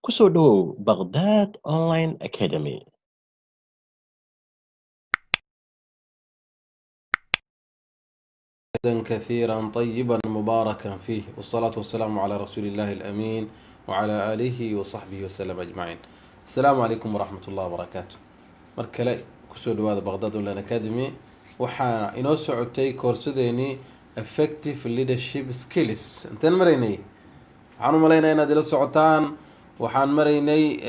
ku soo dhowow Baghdad Online Academy. كثيرا طيبا مباركا فيه والصلاة والسلام على رسول الله الأمين وعلى آله وصحبه وسلم أجمعين. السلام عليكم ورحمة الله وبركاته. مركلي كسود هذا بغداد أونلاين أكاديمي وحا إنو سعودتي كورسوديني effective leadership skills انتن مريني حانو ملينا إنا ديلا سعودتان وحان مريني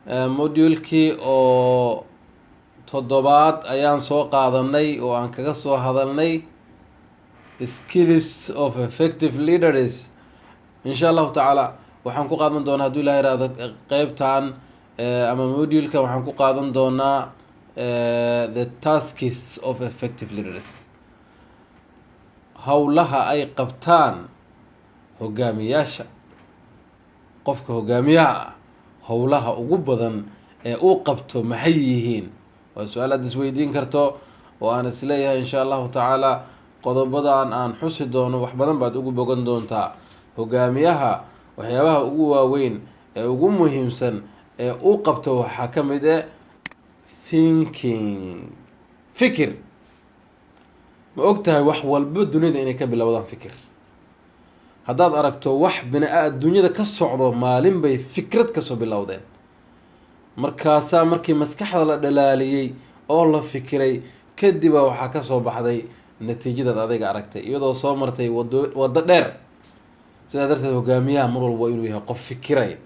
موديولكي أو toddobaad ayaan soo qaadanay oo aan kaga soo hadalnay skills of effective leaders insha allahu tacaala waxaan ku qaadan doonaa hadduu ilaha ihahdo qeybtan ama moduleka waxaan ku qaadan doonaa the tasks of effective leaders, howlaha ay qabtaan hogaamiyaasha. qofka hogaamiyaha ah howlaha ugu badan ee uu qabto maxay yihiin waa su-aal aad isweydiin karto oo aan isleeyahay insha allahu tacaala qodobadan aan xusi doono wax badan baad ugu bogan doontaa. hogaamiyaha waxyaabaha ugu waaweyn ee ugu muhiimsan ee uu qabto waxaa ka mid ah thinking, fikir. ma og tahay wax walba dunida inay ka bilowdaan fikir? haddaad aragto wax dunyada ka socdo maalin bay fikrad kasoo bilowdeen, markaasaa markii maskaxda la dhalaaliyey oo la fikiray kadiba waxaa kasoo baxday natiijadaad adiga aragtay iyadoo soo martay waddo dheer. sidaa darteed hogaamiyaha mar walba inuu yahay qof fikiraya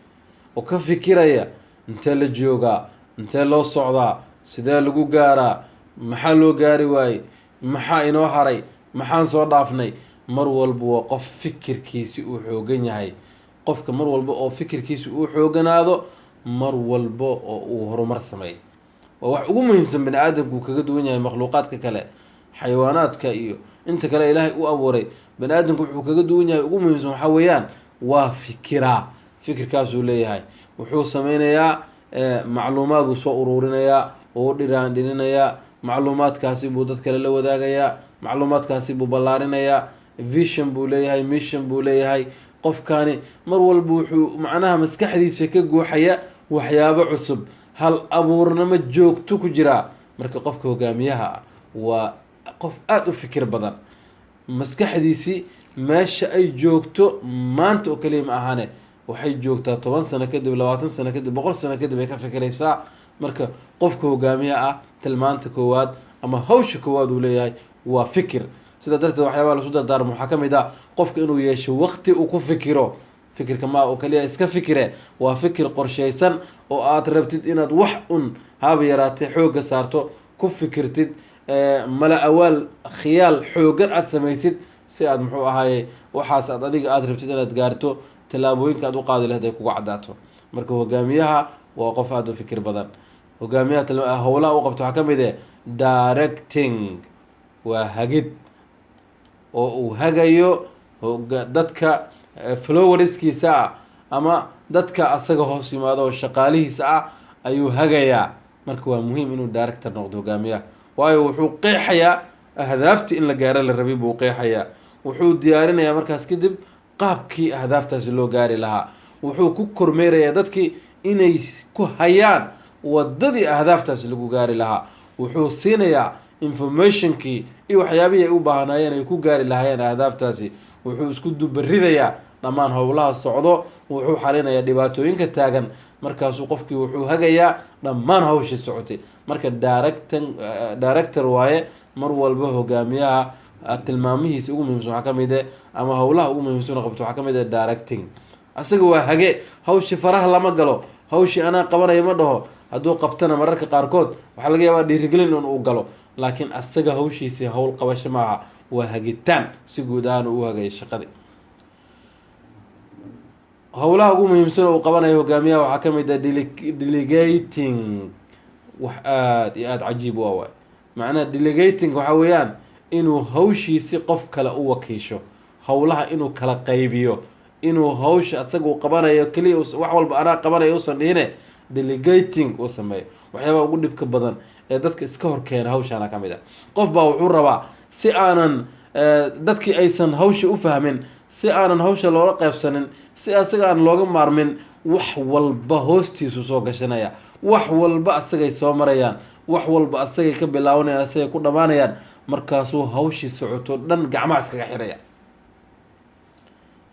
oo ka fikiraya intee la joogaa, intee loo socdaa, sidee lagu gaaraa, maxaa loo gaari waayey, maxaa inoo haray, maxaan soo dhaafnay. mar walba waa qof fikirkiisi uu xoogan yahay. qofka mar walba oo fikirkiisi uu xooganaado mar walba oo uu horumar sameey waa wax ugu muhiimsan bani aadamku kaga duwan yahay makhluuqaadka kale, xayawaanaadka iyo inta kale ilaahay u abuuray. bani aadamku wuxuu kaga duwan yahay ugu muhiimsan waxaa weeyaan waa fikiraa. fikirkaasuu leeyahay, wuxuu sameynayaa macluumaaduu soo uruurinayaa oo u dhirinayaa macluumaadkaasi buu dad kale la wadaagayaa, macluumaadkaasi buu ballaarinayaa. vision buu leeyahay, mission buu leeyahay. qofkani mar walba wuxuu macnaha maskaxdiisa ka guuxaya waxyaabo cusub, hal abuurnimo joogto ku jiraa. marka qofka hogaamiyaha ah waa qof aada u fikir badan. maskaxdiisii meesha ay joogto maanta oo kaliya ma ahane waxay joogtaa 10 sano kadib, 20 sano kadib, 100 sano kadib ay ka fikiraysaa. marka qofka hogaamiyaha ah tilmaanta koowaad ama hawsha koowaad uu leeyahay waa fikir. sidaa darteed waxyaabaha lasu dardaarmo waxaa ka mid ah qofka inuu yeesho waqti uu ku fikiro. fikirka ma oo kaliya iska fikire, waa fikir qorshaysan oo aad rabtid inaad wax un haba yaraatee xooga saarto, ku fikirtid mala awaal khiyaal xoogan aad samaysid si aad muxuu ahaaye waxaas aad adiga aad rabtid inaad gaarto, tallaabooyinka aad u qaadi lahayd ay kuga cadaato. marka hogaamiyaha waa qof aada u fikir badan. hogaamiyaha howlaha u qabto waxaa ka mid ah directing, waa hagid oo uu hagayo dadka flowerskiisa ah ama dadka asaga hoos yimaado oo shaqaalihiisa ah ayuu hagayaa. marka waa muhiim inuu director noqdo hogaamiyaha, waayo wuxuu qeexayaa ahdaaftii in la gaaro la rabay buu qeexayaa. wuxuu diyaarinayaa markaas kadib qaabkii ahdaaftaasi loo gaari lahaa. wuxuu ku kormeerayaa dadkii inay ku hayaan wadadii ahdaaftaasi lagu gaari lahaa. wuxuu siinayaa informationkii iyo waxyaabihii ay u baahnaayeen ay ku gaari lahaayeen ahdaaftaasi. wuxuu isku dubaridayaa dhammaan howlaha socdo, wuxuu xalinayaa dhibaatooyinka taagan. markaasuu qofkii wuxuu hagayaa dhammaan hawshii socotay. marka director waaye mar walba hogaamiyaha tilmaamihiisa ugu muhiimsan waxaa ka mid ah ama howlaha ugu muhiimsan qabto waxaa ka mid ah directing. asaga waa hage, hawshii faraha lama galo, hawshii anaa qabanaya ma dhaho. hadduu qabtana mararka qaarkood waxaa laga yaabaa dhiirigelin in uu galo, laakiin asaga hawshiisii howl qabasho maaha, waa hagitaan si guud ahaan uu hagaya shaqadii. howlaha ugu muhiimsan uu qabanayo hogaamiyaha waxaa ka mid ah delegating. wax aada iyo aada cajiib u ah waay. macnaha delegating waxaa weeyaan inuu hawshiisi qof kale u wakiisho, howlaha inuu kala qaybiyo, inuu hawsha asaga uu qabanayo keliya wax walba anaa qabanayo usan dhihine delegating uu sameeyo. waxyaabaha ugu dhibka badan ee dadka iska horkeena hawshaana ka mid ah. qof baa wuxuu rabaa si aanan dadkii aysan hawsha u fahmin si aanan hawsha loola qaybsanin, si asaga aan looga maarmin, wax walba hoostiisu soo gashanaya, wax walba asagay soo marayaan, wax walba asagay ka bilaabanayaan, asagay ku dhammaanayaan. markaasuu hawshii socoto dhan gacmaha iskaga xiraya.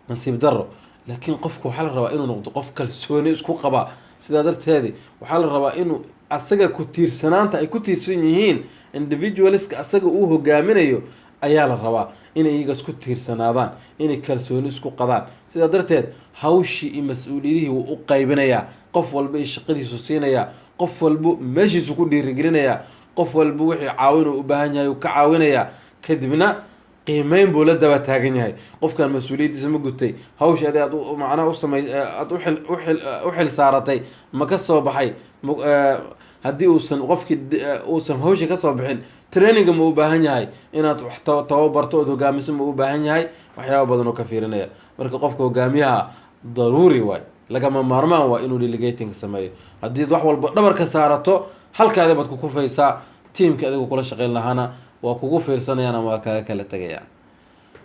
nasiib daro. laakiin qofku waxaa la rabaa inuu noqdo qof kalsooni isku qaba. sidaa darteedi waxaa la rabaa inuu asaga ku tiirsanaanta ay ku tiirsan yihiin individualiska asaga uu hogaaminayo ayaa la rabaa inay iyaga isku tiirsanaadaan, inay kalsooni isku qadaan. sidaa darteed hawshii iyo mas-uuliyadihii wuu u qaybinayaa, qof walba iyo shaqadiisu siinayaa, qof walba meeshiisu ku dhiirigelinayaa, qof walba wixii caawin uu u baahan yahay uu ka caawinayaa. kadibna qiimeyn buu la daba taagan yahay. qofkan mas-uuliyaddiisa ma gutay, hawsha adi aad macnaha u samay aada u xil saaratay ma ka soo baxay, haddii uusan qofkii uusan hawsha ka soo bixin traininga ma u baahan yahay, inaad wax tababarto ood hogaamiso ma u baahan yahay. waxyaaba badan oo ka fiirinaya. marka qofka hogaamiyaha daruuri waay, lagama maarmaan waa inuu delegating sameeyo. haddii wax walba dhabar ka saarato halkaadi baad ku kufaysaa, tiimka adigu kula shaqeyn lahaana waa kugu fiirsanayaan ama waa kaga kala tegayaan.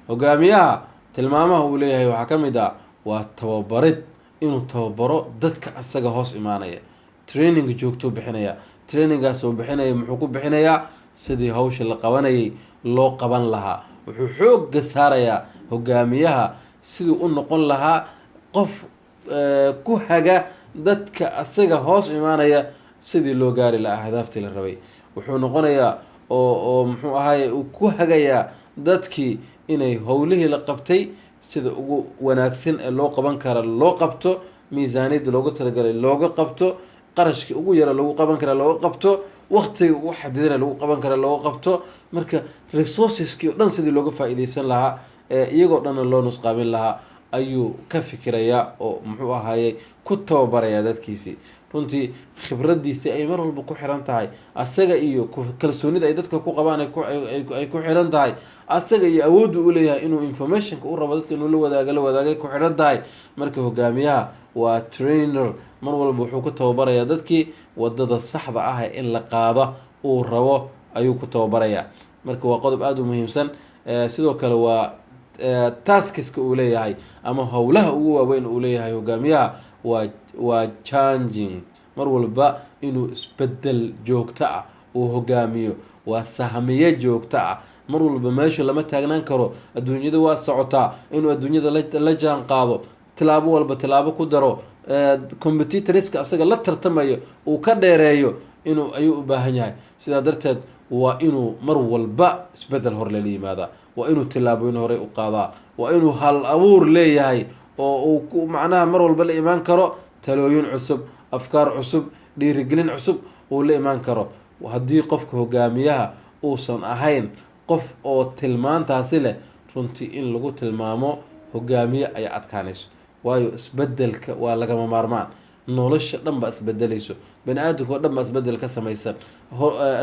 hogaamiyaha tilmaamaha uu leeyahay waxaa ka mid ah waa tababarid, inuu tababaro dadka asaga hoos imaanaya. training joogtuu bixinaya. trainingaas uu bixinaya muxuu ku bixinayaa sidii hawsha la qabanayay loo qaban lahaa. wuxuu xooga saarayaa hogaamiyaha siduu u noqon lahaa qof ku haga dadka asaga hoos imaanaya sidii loo gaari lahaa ahdaaftii la rabay. wuxuu noqonayaa oo muxuu ahaye uu ku hagayaa dadkii inay howlihii la qabtay sida ugu wanaagsan ee loo qaban kara loo qabto, miisaaniyadda loogu talagalay looga qabto, qarashkii ugu yara lagu qaban kara looga qabto, waqtiga ugu xadidana lagu qaban kara looga qabto. marka resourceski o dhan sidii looga faa-iideysan lahaa iyagoo dhanna loo nusqaamin lahaa ayuu ka fikirayaa oo muxuu ahaye ku tababarayaa dadkiisii. runtii khibradiisi ay mar walba ku xiran tahay asaga, iyo kalsoonida ay dadka ku qabaan ay ku xiran tahay asaga, iyo awooddu u leeyahay inuu informationka u rabo dadka inuu la wadaagay ku xiran tahay. marka hogaamiyaha waa trainer, mar walba wuxuu ku tababarayaa dadkii wadada saxda ah in la qaado uu rabo ayuu ku tababarayaa. marka waa qodob aada u muhiimsan. sidoo kale waa taskiska uu leeyahay ama howlaha ugu waaweyn uu leeyahay hogaamiyaha waa changing, mar walba inuu isbedel joogto ah uu hogaamiyo, waa sahmiye joogto ah. mar walba meeshu lama taagnaan karo, adduunyada waa socotaa, inuu adduunyada la jaan qaado, tilaabo walba tilaabo ku daro, competitorska asaga la tartamayo uu ka dheereeyo ayuu u baahan yahay. sidaa darteed waa inuu mar walba isbedel hor lala yimaadaa, waa inuu tilaabooyin horey u qaadaa, waa inuu hal abuur leeyahay oo uu macnaha mar walba la imaan karo talooyin cusub, afkaar cusub, dhiirigelin cusub uu la imaan karo. haddii qofka hogaamiyaha uusan ahayn qof oo tilmaantaasi leh, runtii in lagu tilmaamo hogaamiye ayaa adkaanayso. waayo isbedelka waa lagama maarmaan. nolosha dhan baa isbedelayso, bani aadamka oo dhan baa isbedel ka samaysan,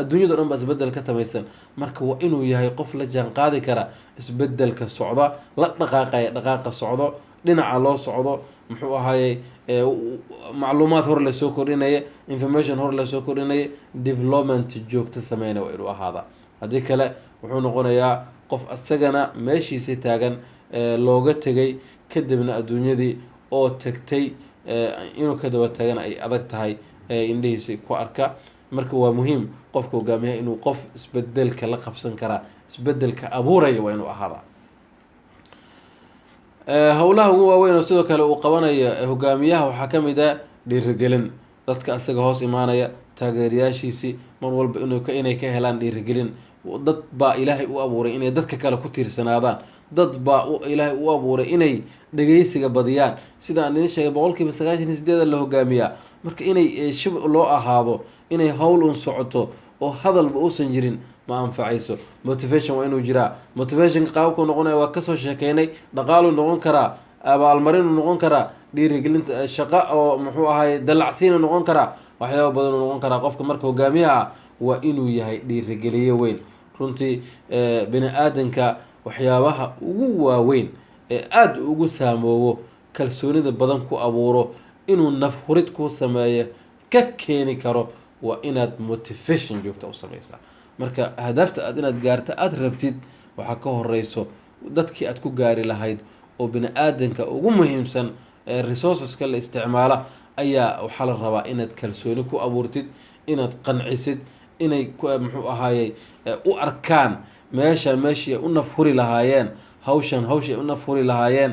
adduunyada o dhan baa isbedel ka samaysan. marka waa inuu yahay qof la jaan qaadi kara isbedelka socda, la dhaqaaqa socdo, dhinaca loo socdo, muxuu ahaye macluumaad hor lasoo kordhinaya, information hor lasoo kordhinaya, development joogto sameynaya waa inuu ahaada. haddii kale wuxuu noqonayaa qof asagana meeshiisi taagan looga tegay, kadibna adduunyadii oo tagtay inuu ka daba tagana ay adag tahay indhihiisa ku arka. marka waa muhiim qofka hogaamiyaha inuu qof isbedelka la qabsan karaa, isbedelka abuuraya waa inuu ahaada. howlaha ugu waaweyn oo sidoo kale uu qabanayo hogaamiyaha waxaa ka mid ah dhiirigelin. dadka asaga hoos imaanaya, taageerayaashiisii mar walba inay ka helaan dhiirigelin. dad baa ilaahay u abuuray inay dadka kale ku tiirsanaadaan, dad baa ilaahay u abuuray inay dhageysiga badiyaan. sida aan idin sheegay 98% la hogaamiyaa. marka inay shib loo ahaado, inay howl un socoto oo hadalba uusan jirin ma anfacayso. motivation waa inuu jiraa. motivationka qaabku noqonaya waa kasoo sheekeynay. dhaqaaluu noqon karaa, abaalmarinuu noqon karaa, dhiirigelinta shaqo oo muxuu ahaye dalacsiinuu noqon karaa, waxyaaba badanuu noqon karaa. qofka marka hogaamiyaha waa inuu yahay dhiirigeliye weyn. runtii bini aadanka waxyaabaha ugu waaweyn ee aada ugu saamoobo, kalsoonida badan ku abuuro, inuu naf hurid ku sameeyo ka keeni karo, waa inaad motivation joogta u sameysaa. marka hadafta inaad gaarto aada rabtid waxaa ka horeyso dadkii aad ku gaari lahayd oo bini aadanka ugu muhiimsan ee resourceska la isticmaala ayaa waxaa la rabaa inaad kalsooni ku abuurtid, inaad qancisid, inay muxuu ahaayey u arkaan meeshii ay u naf huri lahaayeen, hawshay u naf huri lahaayeen,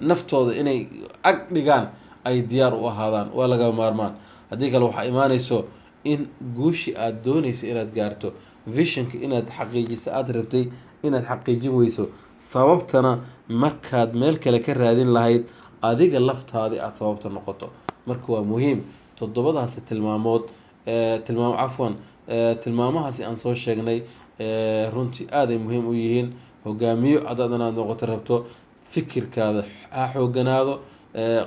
naftooda inay ag dhigaan ay diyaar u ahaadaan, waa laga maarmaan. haddii kale waxaa imaanayso in guushi aada doonaysa inaad gaarto, visionka inaad xaqiijiso aada rabtay inaad xaqiijin weyso, sababtana markaad meel kale ka raadin lahayd adiga laftaadi aada sababta noqoto. marka waa muhiim toddobadaasi tilmaamahaasi aan soo sheegnay runtii aaday muhiim u yihiin. hogaamiyo haddaad inaad noqoto rabto, fikirkaada ha xooganaado,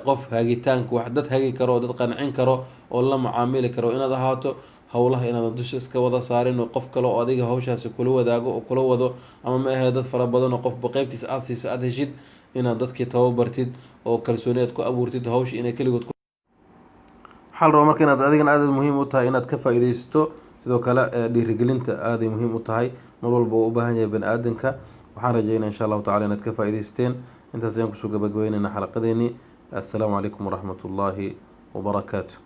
qof hagitaanka wax dad hagi karo oo dad qancin karo oo la macaamili karo inaad ahaato, howlaha inaadan dusha iska wada saarin oo qof kale oo adiga hawshaasi kula wadaago oo kula wado, ama ma ahee dad fara badan oo qofba qeybtiisa aad siiso aada heshid, inaad dadkii tababartid oo kalsooni aad ku abuurtid hawsha inay keligood waxaa la rabaa marka inaad adigana aada muhiim u tahay inaad ka faa-iideysato. sidoo kale dhiirigelinta aaday muhiim u tahay, mar walba uu u baahan yahay bani aadanka. waxaan rajeynaa insha allahu tacala inaad ka faa-ideysateen. intaas ayaan kusoo gabagabeynayna xalaqadeeni. assalaamu calaykum waraxmat ullaahi wabarakaatu.